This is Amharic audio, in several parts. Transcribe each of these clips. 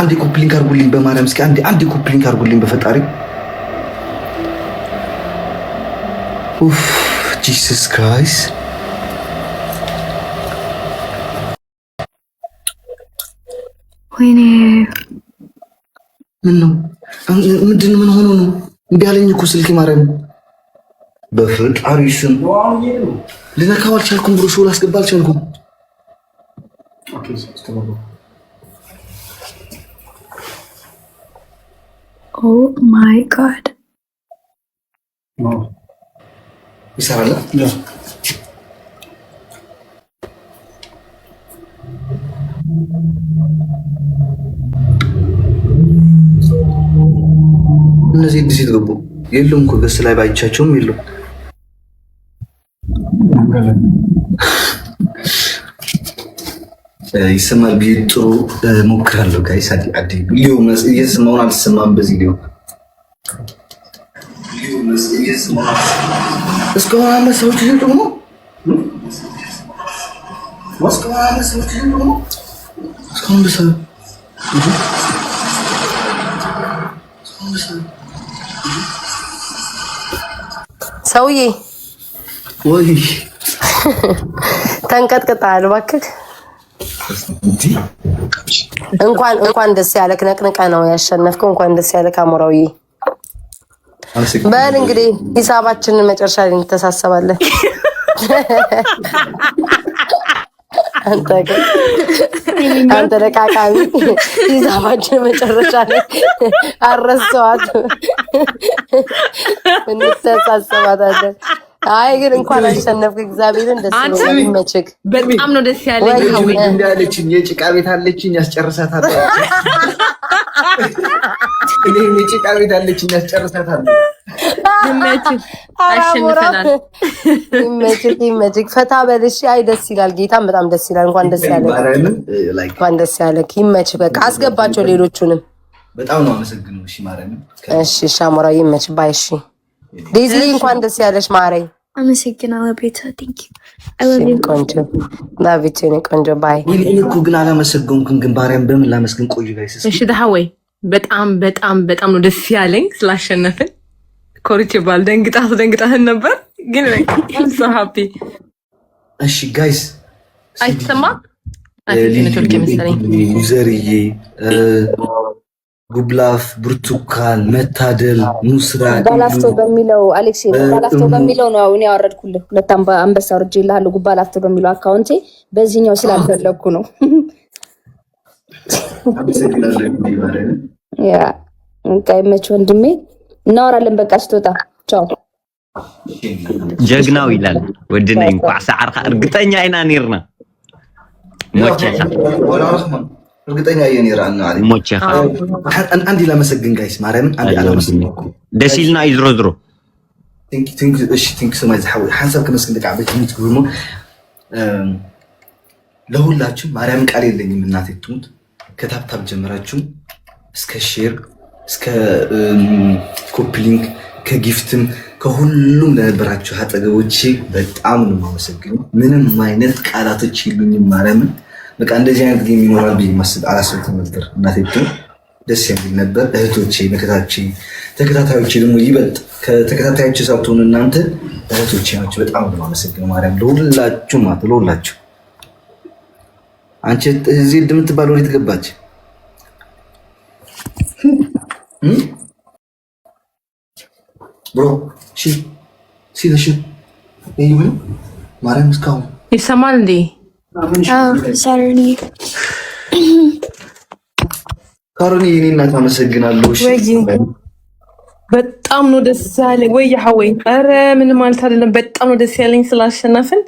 አንዴ ኮፕሊንግ አድርጉልኝ በማርያም እስኪ አንዴ ኮፕሊንግ አድርጉልኝ በፈጣሪ ኡፍ ጂሰስ ክራይስት ወይኔ ምን ነው ምን ሆኖ ነው እንዴ ያለኝ እኮ ስልክ ማርያም በፈጣሪ ስም ልነካው አልቻልኩም ብሎ ሾል አስገባ አልቻልኩም ኦኬ Oh my god. No. ይሰራል? Yeah. እነዚህ ዲሲ ገቡ የሉም እኮ ገስ ላይ ባይቻቸውም የሉም። ይሰማል ብዬ ጥሩ ሞክራለሁ። ጋይስ አዲ ሊዮ መስ እየሰማውን አልሰማም። በዚህ ሊዮ መስ እየሰማውን እስካሁን አመሰውት ደግሞ እስካሁን አመሰውት ደግሞ እስካሁን በሰው ሰውዬ ወይ ተንቀጥቅጣል እባክህ። እንኳን ደስ ያለክ። ነቅንቀ ነው ያሸነፍከው። እንኳን ደስ ያለክ አሞራውዬ። በል እንግዲህ ሂሳባችንን መጨረሻ ላይ እንተሳሰባለን። አንተ ደቃቃሚ ሂሳባችንን መጨረሻ ላይ አረሰዋት እንተሳሰባታለን። አይ ግን እንኳን አሸነፍክ። እግዚአብሔርን ደስ ይመችክ። በጣም ነው ደስ ያለኝ። ሀዊ እንዳለችኝ የጭቃ ቤት አለችኝ ያስጨርሳታል። እኔ የጭቃ ቤት አለችኝ ያስጨርሳታል። አሸንፈናል። ይመችክ። ፈታ በልሽ። አይ ደስ ይላል። ጌታም በጣም ደስ ይላል። እንኳን ደስ ያለክ። እንኳን ደስ ያለክ። ይመችክ። በቃ አስገባቸው ሌሎቹንም። በጣም ነው አመሰግነው። እሺ ማርያም። እሺ ሻሞራ ይመች ባይ። እሺ ዴዚ እንኳን ደስ ያለሽ ማረኝ። አመሰግናለሁ ቤታ። ቴንክ ዩ አይ ላቭ ዩ ቆንጆ ላቪት ኔ ቆንጆ ባይ። እኔ እኮ ግን አላመሰገንኩም። ግን ባሪያም በምን ላመስግን? ቆዩ ጋይስ። እሺ ደሃወይ በጣም ነው ደስ ያለኝ ስላሸነፍን። ኮርቼ ባል ደንግጣህን ነበር ግን I'm so happy። እሺ ጋይስ አይተማ ዩዘርዬ ጉብላፍ ብርቱካን መታደል ኑስራ ጉባላፍቶ በሚለው አሌክስ ጉባላፍቶ በሚለው ነው እኔ ያወረድኩልህ። ሁለት አንበሳ ወርጄልሃለሁ። ጉባላፍቶ በሚለው አካውንቴ በዚህኛው ስላልፈለኩ ነው። ያ እንካይ መች ወንድሜ እናወራለን። በቃ ስትወጣ ቻው። ጀግናው ይላል ወድና እንኳን ሰዓርካ እርግጠኛ አይና ኔርና ሞቼኻ እርግጠኛ የኔራና አለ ሞቼኻ አንዲ ላመሰግን ጋይስ ማርያምን አንዲ አላመሰግን ደስ ይልና ይዝሮ ቲንክ ሶ ማች ሐዊ ሐሳብ ከመስገን ደቃበት ትግሩሙ ለሁላችሁ ማርያም ቃል የለኝም። እናቴ ትሙት ከታፕታፕ ጀምራችሁ እስከ ሼር እስከ ኮፕሊንግ ከጊፍትም ከሁሉም ለነበራችሁ አጠገቦቼ በጣም ነው የማመሰግነው። ምንም አይነት ቃላቶች የሉኝም። ማርያምን በቃ እንደዚህ አይነት ጌም ይኖራል ብዬ ማስብ አላሰብኩም ነበር። እናቴ ደስ የሚል ነበር። እህቶቼ፣ መከታቼ፣ ተከታታዮቼ ደግሞ ይበልጥ ከተከታታዮቼ ሳትሆኑ እናንተ እህቶቼ ናችሁ። በጣም ነው የማመሰግነው ማርያም ለሁላችሁ ማለት ለሁላችሁ። አንቺ እዚህ እንደምትባል ወዴት ገባች? ብሮ ሲለሽ ይሁን ማርያም እስካሁን ይሰማል እንዴ? ሳርኒ ካሮኒ የኔ እናት አመሰግናለሁ። እሺ በጣም ነው ደስ ያለኝ። ወይ ሐወይ ኧረ ምንም ማለት አይደለም። በጣም ነው ደስ ያለኝ ስላሸነፍን።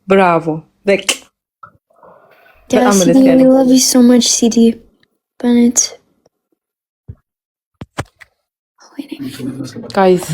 ብራቮ በቃ በጣም ደስ ያለኝ። I love you so much ሲዲ በነት ጋይስ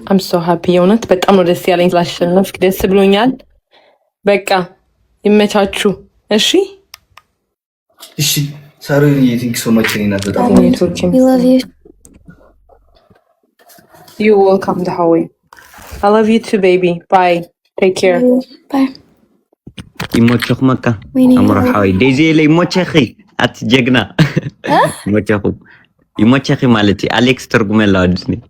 I'm so happy። የእውነት በጣም ነው ደስ ያለኝ ስላሸነፍክ። ደስ ብሎኛል። በቃ ይመቻችሁ። እሺ እሺ ሳሮኒ ቲንክ ሶ ማች እኔ እናት በጣም we love you you welcome to Hawaii. I love you too baby. Bye. Take care. bye ይሞችክ መካ አምራ ሐዊ ዴዚ ላይ ይሞችኺ أتجنا يموتشاكم يموتشاكي مالتي أليكس ترجمة لا ودني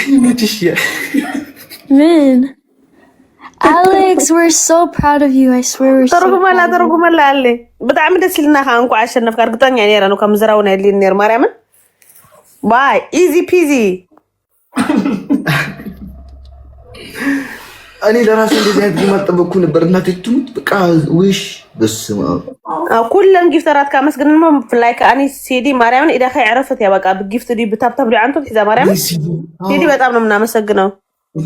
يموتش يا Man. Alex, we're so proud of you. I swear we're so ترجمة لا proud of you. ترجمة لا اللي بتعمل دسلنا خانكو عشان نفكر قطن يعني أنا كم زراونا اللي نير مريم باي easy peasy أنا لراسي اللي زي ما تبغون برنامج تموت بقى ويش بس ما كلن جفترات كامس قلنا في لايك أنا سيدي مريم إذا خي عرفت يا بقى بالجفت دي بتبتب لي عنده إذا مريم سيدي بتعمل منا مسجنه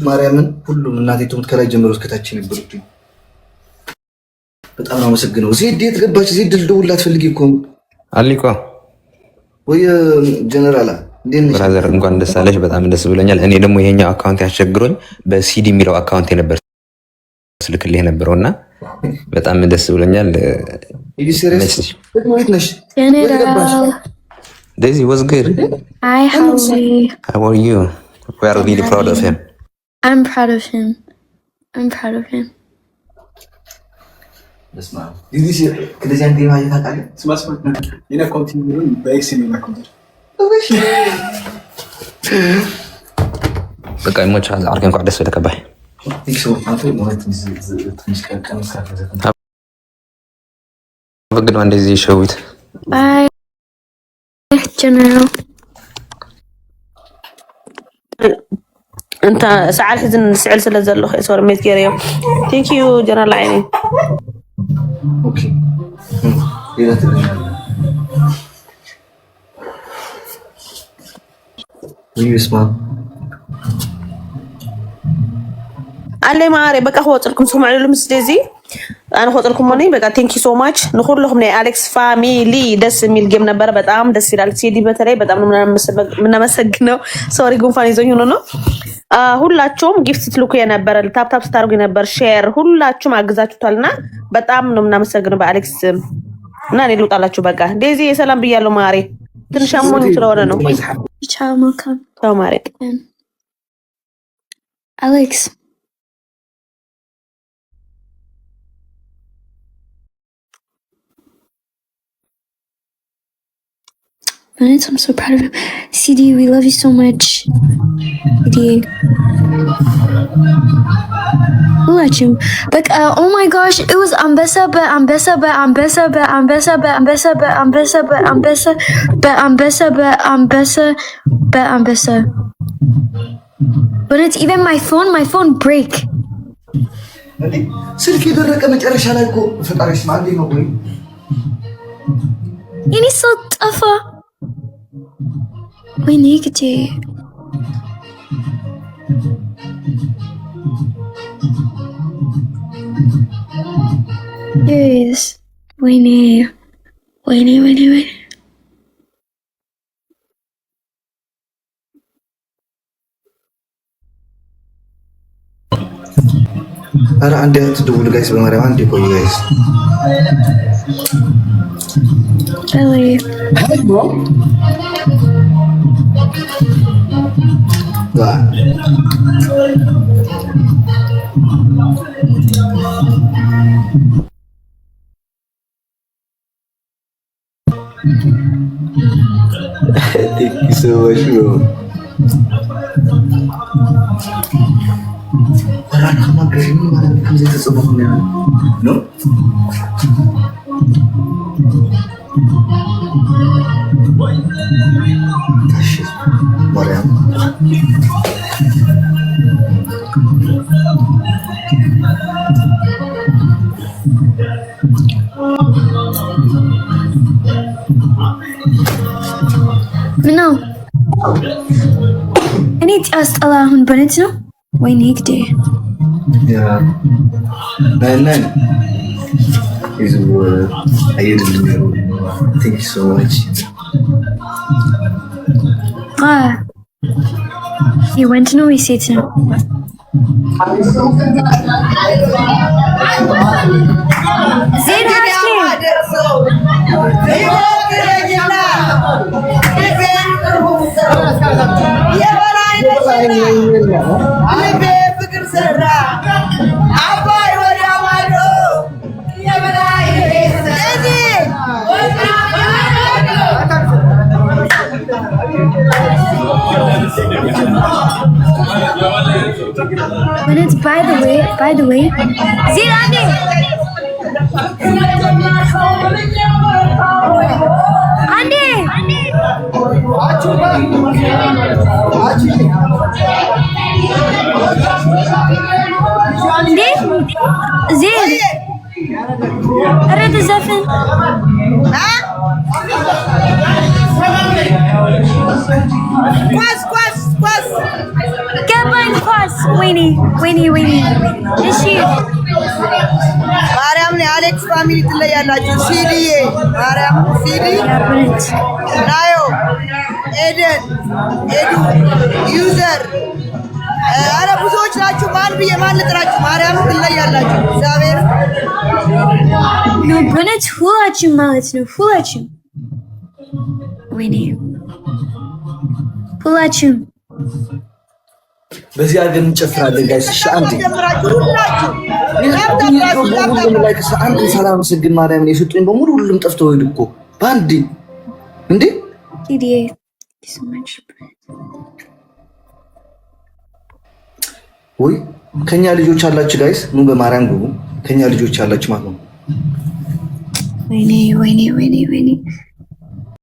ማርያምን ሁሉም እናቴ ትሙት ከላይ ጀምሮ እስከታችን ይብሩት በጣም ነው መሰግነው ዜድ የት ገባች ዜድ ልደውልላት ፈልጊ እኮ አሊኮ ወይ ጀነራል እንዴት ነሽ ብራዘር እንኳን ደስ አለሽ በጣም ደስ ብሎኛል እኔ ደግሞ ይሄኛው አካውንት ያስቸግሮኝ በሲዲ የሚለው አካውንት የነበር ስልክልህ የነበረውና በጣም ደስ ብሎኛል ይዲ ሲሪየስ ወይት ነሽ General. Daisy was good Hi, Howie. how are you we are really proud of him I'm proud of him. I'm proud of him. በስማ ይዲ ከዚህ አንዴ ማይ ታቃለ ስማስማ እኔ ኮንቲኒውን በኤክስ ነው ኮንቲኒ በቃ ይሞቻል አርገን እንኳን ደስ ብለህ ባይ ኢክሶ አንተ ማለት ትንሽ ቀን ካፈዘተ በግድ እንደዚህ ሸዊት Bye, General. أنت ساعات حزن سعل سلزله صور ميت كيريو thank you جنرال عيني ኦኬ ሌላ ትልሻለ ይስማ علي ما عارف بقى هو لكم سمع لهم سديزي انا خاطر لكم ماني بقى ثانك يو سو ماتش نخلهم ني اليكس فاميلي دس የሚል ጌም ነበር በጣም ደስ ይላል ሲዲ በተለይ በጣም ነው ምናመሰግነው ሶሪ ጉንፋን ይዞኝ ሆኖ ነው ሁላችሁም ጊፍት ትልኩ የነበረ ታፕ ስታርጉ የነበር ሼር ሁላችሁም አግዛችሁታልና በጣም ነው ምናመሰግነው በአሌክስ እና እኔ ልውጣላችሁ በቃ ዴዚ የሰላም ብያለሁ ማሪ ትንሽ አሞኝ ስለሆነ ነው Ciao, Malcolm. ቻው ማሪ Alex. Minutes, I'm so proud of him. CD, we love you so much. CD. We'll let you. But oh my gosh, it was Ambessa. But it's even my phone break. ስልክ የደረቀ መጨረሻ ላይ እኮ ፈጣሪሽ ማንዴ ነው ወይ Ini so tough. We need to. Yes. We need. ኧረ አንዴ አትደውሉ ጋይስ በማርያም አንዴ ቆዩ ጋይስ Really? Thank you so much, bro. Orang nama Green mana kamu jadi sebabnya? No? Shit, Mariam. No. Ini just alahun banget no? We need to. Ya. Nan. Is I didn't. Thank you so much. You went to know we see it now. When it's by the way. Zilani! Andi! Andi? Zil! أريد الزفن. ኳስ Gambling ኳስ ወይኔ እሺ ማርያም ነው አሌክስ ፋሚሊ ትለያላችሁ ሲዲዬ ማርያም ሲዲ ናዮ ኤደን ኤዱ ዩዘር አረ ብዙዎች ናችሁ ማን ብዬ ማን ልጥራችሁ ማርያም ትለያላችሁ እግዚአብሔር ነው በነት ሁላችሁም ማለት ነው ሁላችሁም ወይኔ ሁላችሁም በዚህ አገር እንጨፍራለን ጋይስ። እሺ አንዴ አንድ ሳላመሰግን ማርያምን የሰጡኝ በሙሉ ሁሉም ጠፍተው ሄዱ እኮ በአንዴ እንዴ። ወይ ከኛ ልጆች አላችሁ ጋይስ፣ ኑ በማርያም ግቡ። ከኛ ልጆች አላችሁ ማለት ነው። ወይኔ